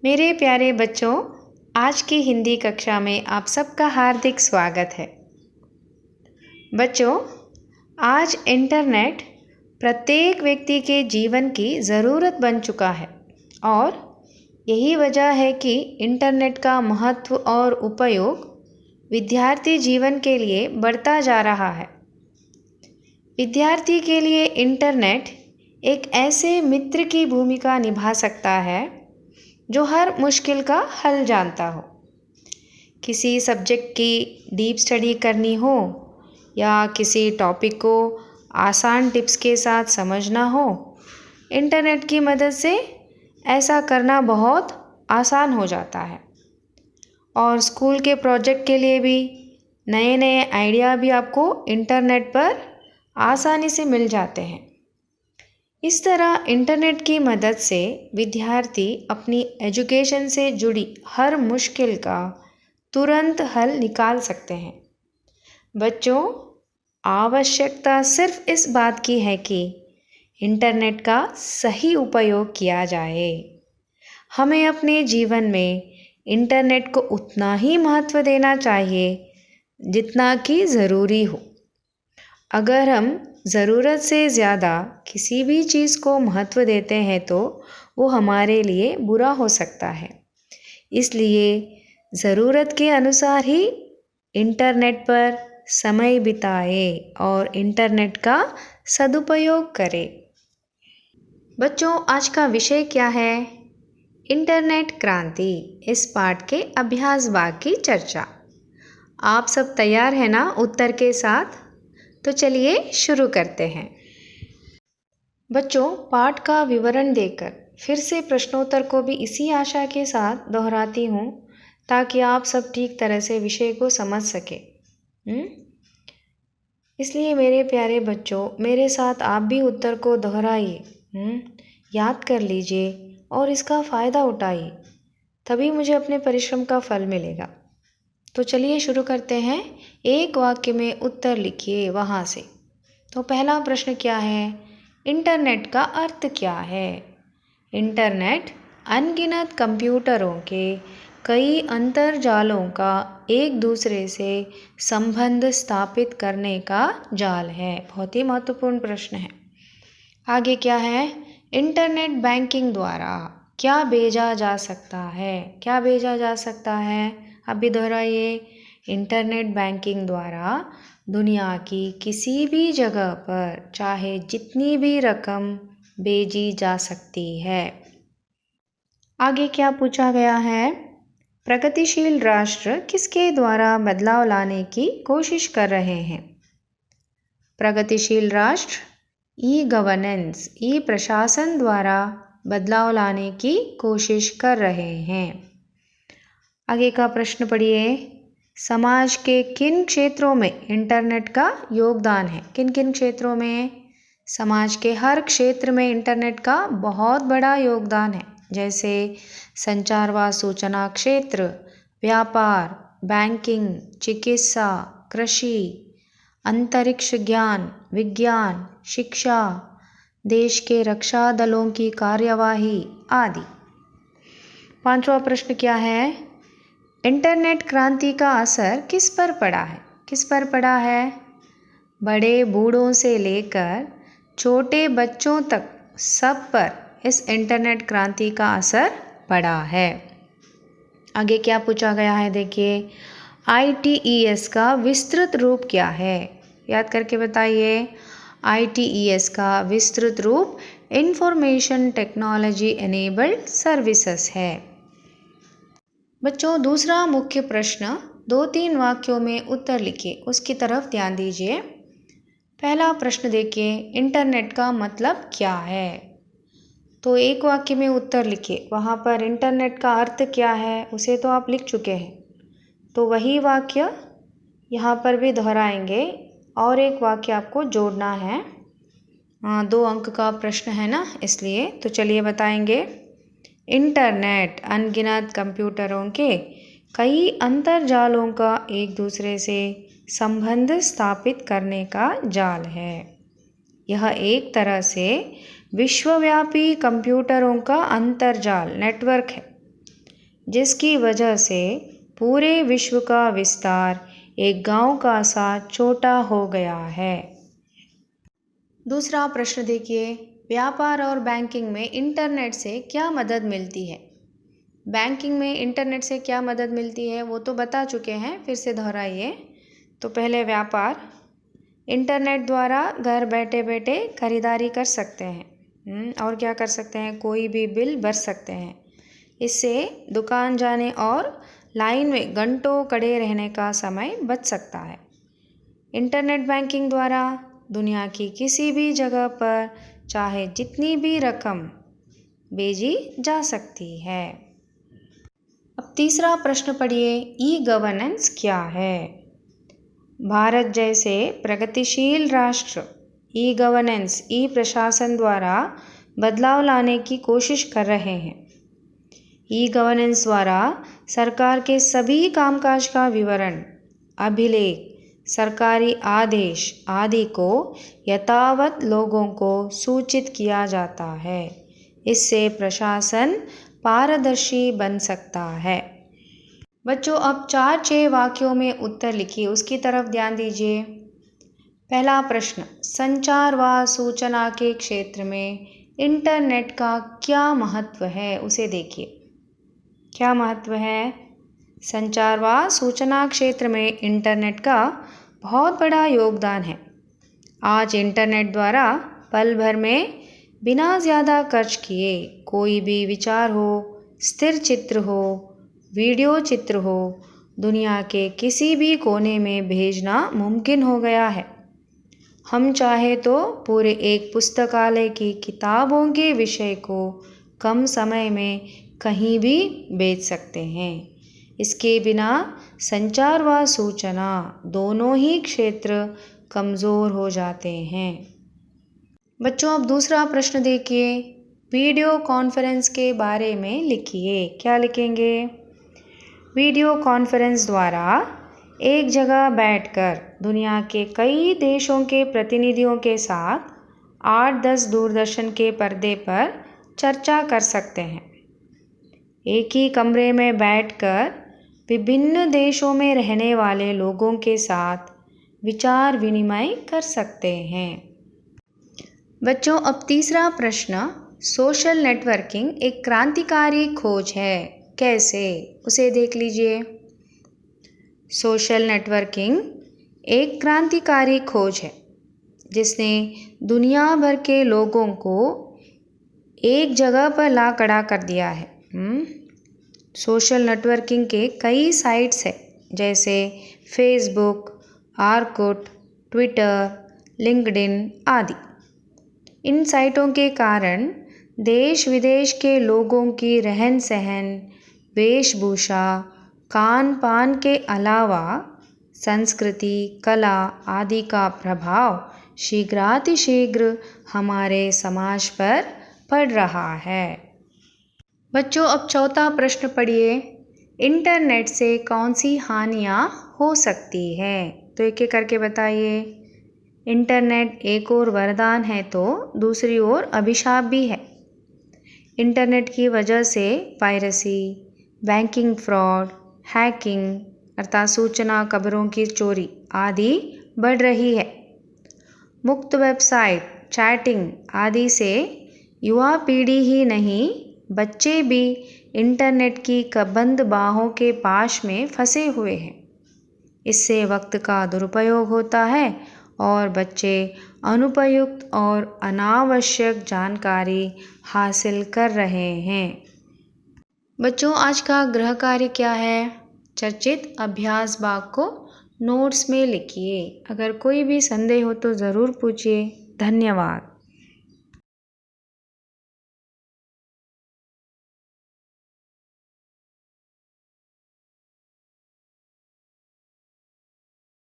मेरे प्यारे बच्चों, आज की हिंदी कक्षा में आप सबका हार्दिक स्वागत है। बच्चों, आज इंटरनेट प्रत्येक व्यक्ति के जीवन की ज़रूरत बन चुका है और यही वजह है कि इंटरनेट का महत्व और उपयोग विद्यार्थी जीवन के लिए बढ़ता जा रहा है। विद्यार्थी के लिए इंटरनेट एक ऐसे मित्र की भूमिका निभा सकता है जो हर मुश्किल का हल जानता हो। किसी सब्जेक्ट की डीप स्टडी करनी हो या किसी टॉपिक को आसान टिप्स के साथ समझना हो, इंटरनेट की मदद से ऐसा करना बहुत आसान हो जाता है। और स्कूल के प्रोजेक्ट के लिए भी नए नए आइडिया भी आपको इंटरनेट पर आसानी से मिल जाते हैं। इस तरह इंटरनेट की मदद से विद्यार्थी अपनी एजुकेशन से जुड़ी हर मुश्किल का तुरंत हल निकाल सकते हैं। बच्चों, आवश्यकता सिर्फ इस बात की है कि इंटरनेट का सही उपयोग किया जाए। हमें अपने जीवन में इंटरनेट को उतना ही महत्व देना चाहिए जितना कि ज़रूरी हो। अगर हम ज़रूरत से ज़्यादा किसी भी चीज़ को महत्व देते हैं तो वो हमारे लिए बुरा हो सकता है। इसलिए ज़रूरत के अनुसार ही इंटरनेट पर समय बिताए और इंटरनेट का सदुपयोग करें। बच्चों, आज का विषय क्या है? इंटरनेट क्रांति। इस पाठ के अभ्यास भाग की चर्चा। आप सब तैयार हैं ना उत्तर के साथ? तो चलिए शुरू करते हैं। बच्चों, पाठ का विवरण देकर फिर से प्रश्नोत्तर को भी इसी आशा के साथ दोहराती हूँ ताकि आप सब ठीक तरह से विषय को समझ सके। इसलिए मेरे प्यारे बच्चों, मेरे साथ आप भी उत्तर को दोहराइए, याद कर लीजिए और इसका फ़ायदा उठाइए, तभी मुझे अपने परिश्रम का फल मिलेगा। तो चलिए शुरू करते हैं। एक वाक्य में उत्तर लिखिए वहाँ से। तो पहला प्रश्न क्या है? इंटरनेट का अर्थ क्या है? इंटरनेट अनगिनत कंप्यूटरों के कई अंतर्जालों का एक दूसरे से संबंध स्थापित करने का जाल है। बहुत ही महत्वपूर्ण प्रश्न है। आगे क्या है? इंटरनेट बैंकिंग द्वारा क्या भेजा जा सकता है? क्या भेजा जा सकता है? अभी दोहराइए। इंटरनेट बैंकिंग द्वारा दुनिया की किसी भी जगह पर चाहे जितनी भी रकम भेजी जा सकती है। आगे क्या पूछा गया है? प्रगतिशील राष्ट्र किसके द्वारा बदलाव लाने की कोशिश कर रहे हैं? प्रगतिशील राष्ट्र ई गवर्नेंस, ई प्रशासन द्वारा बदलाव लाने की कोशिश कर रहे हैं। आगे का प्रश्न पढ़िए। समाज के किन क्षेत्रों में इंटरनेट का योगदान है? किन किन क्षेत्रों में? समाज के हर क्षेत्र में इंटरनेट का बहुत बड़ा योगदान है, जैसे संचार व सूचना क्षेत्र, व्यापार, बैंकिंग, चिकित्सा, कृषि, अंतरिक्ष ज्ञान, विज्ञान, शिक्षा, देश के रक्षा दलों की कार्यवाही आदि। पांचवा प्रश्न क्या है? इंटरनेट क्रांति का असर किस पर पड़ा है? किस पर पड़ा है? बड़े बूढ़ों से लेकर छोटे बच्चों तक सब पर इस इंटरनेट क्रांति का असर पड़ा है। आगे क्या पूछा गया है? देखिए, ITES का विस्तृत रूप क्या है? याद करके बताइए। ITES का विस्तृत रूप इंफॉर्मेशन टेक्नोलॉजी एनेबल्ड सर्विसेज है। बच्चों, दूसरा मुख्य प्रश्न 2-3 वाक्यों में उत्तर लिखिए, उसकी तरफ ध्यान दीजिए। पहला प्रश्न देखिए, इंटरनेट का मतलब क्या है? तो एक वाक्य में उत्तर लिखिए। वहाँ पर इंटरनेट का अर्थ क्या है उसे तो आप लिख चुके हैं, तो वही वाक्य यहाँ पर भी दोहराएंगे और एक वाक्य आपको जोड़ना है। 2 अंक का प्रश्न है ना, इसलिए। तो चलिए बताएंगे। इंटरनेट अनगिनत कंप्यूटरों के कई अंतर्जालों का एक दूसरे से संबंध स्थापित करने का जाल है। यह एक तरह से विश्वव्यापी कंप्यूटरों का अंतर्जाल नेटवर्क है, जिसकी वजह से पूरे विश्व का विस्तार एक गांव का सा छोटा हो गया है। दूसरा प्रश्न देखिए, व्यापार और बैंकिंग में इंटरनेट से क्या मदद मिलती है? बैंकिंग में इंटरनेट से क्या मदद मिलती है वो तो बता चुके हैं, फिर से दोहराइए। तो पहले व्यापार, इंटरनेट द्वारा घर बैठे बैठे खरीदारी कर सकते हैं। और क्या कर सकते हैं? कोई भी बिल भर सकते हैं। इससे दुकान जाने और लाइन में घंटों खड़े रहने का समय बच सकता है। इंटरनेट बैंकिंग द्वारा दुनिया की किसी भी जगह पर चाहे जितनी भी रकम भेजी जा सकती है। अब तीसरा प्रश्न पढ़िए, ई गवर्नेंस क्या है? भारत जैसे प्रगतिशील राष्ट्र ई गवर्नेंस, ई प्रशासन द्वारा बदलाव लाने की कोशिश कर रहे हैं। ई गवर्नेंस द्वारा सरकार के सभी कामकाज का विवरण, अभिलेख, सरकारी आदेश आदि को यथावत लोगों को सूचित किया जाता है। इससे प्रशासन पारदर्शी बन सकता है। बच्चों, अब 4-6 वाक्यों में उत्तर लिखिए, उसकी तरफ ध्यान दीजिए। पहला प्रश्न, संचार व सूचना के क्षेत्र में इंटरनेट का क्या महत्व है, उसे देखिए। क्या महत्व है? संचार व सूचना क्षेत्र में इंटरनेट का बहुत बड़ा योगदान है। आज इंटरनेट द्वारा पल भर में बिना ज़्यादा खर्च किए कोई भी विचार हो, स्थिर चित्र हो, वीडियो चित्र हो, दुनिया के किसी भी कोने में भेजना मुमकिन हो गया है। हम चाहे तो पूरे एक पुस्तकालय की किताबों के विषय को कम समय में कहीं भी भेज सकते हैं। इसके बिना संचार व सूचना दोनों ही क्षेत्र कमज़ोर हो जाते हैं। बच्चों, अब दूसरा प्रश्न देखिए, वीडियो कॉन्फ्रेंस के बारे में लिखिए। क्या लिखेंगे? वीडियो कॉन्फ्रेंस द्वारा एक जगह बैठकर दुनिया के कई देशों के प्रतिनिधियों के साथ 8-10 दूरदर्शन के पर्दे पर चर्चा कर सकते हैं। एक ही कमरे में बैठकर विभिन्न देशों में रहने वाले लोगों के साथ विचार विनिमय कर सकते हैं। बच्चों, अब तीसरा प्रश्न, सोशल नेटवर्किंग एक क्रांतिकारी खोज है, कैसे? उसे देख लीजिए। सोशल नेटवर्किंग एक क्रांतिकारी खोज है जिसने दुनिया भर के लोगों को एक जगह पर ला खड़ा कर दिया है। सोशल नेटवर्किंग के कई साइट्स हैं, जैसे फेसबुक, ऑरकुट, ट्विटर, लिंक्डइन आदि। इन साइटों के कारण देश विदेश के लोगों की रहन सहन, वेशभूषा, खान पान के अलावा संस्कृति, कला आदि का प्रभाव शीघ्रातिशीघ्र हमारे समाज पर पड़ रहा है। बच्चों, अब चौथा प्रश्न पढ़िए, इंटरनेट से कौन सी हानियाँ हो सकती है? तो एक एक करके बताइए। इंटरनेट एक ओर वरदान है तो दूसरी ओर अभिशाप भी है। इंटरनेट की वजह से पायरेसी, बैंकिंग फ्रॉड, हैकिंग अर्थात सूचना खबरों की चोरी आदि बढ़ रही है। मुक्त वेबसाइट, चैटिंग आदि से युवा पीढ़ी ही नहीं, बच्चे भी इंटरनेट की बंद बाहों के पाश में फंसे हुए हैं। इससे वक्त का दुरुपयोग होता है और बच्चे अनुपयुक्त और अनावश्यक जानकारी हासिल कर रहे हैं। बच्चों, आज का गृह कार्य क्या है? चर्चित अभ्यास भाग को नोट्स में लिखिए। अगर कोई भी संदेह हो तो ज़रूर पूछिए। धन्यवाद।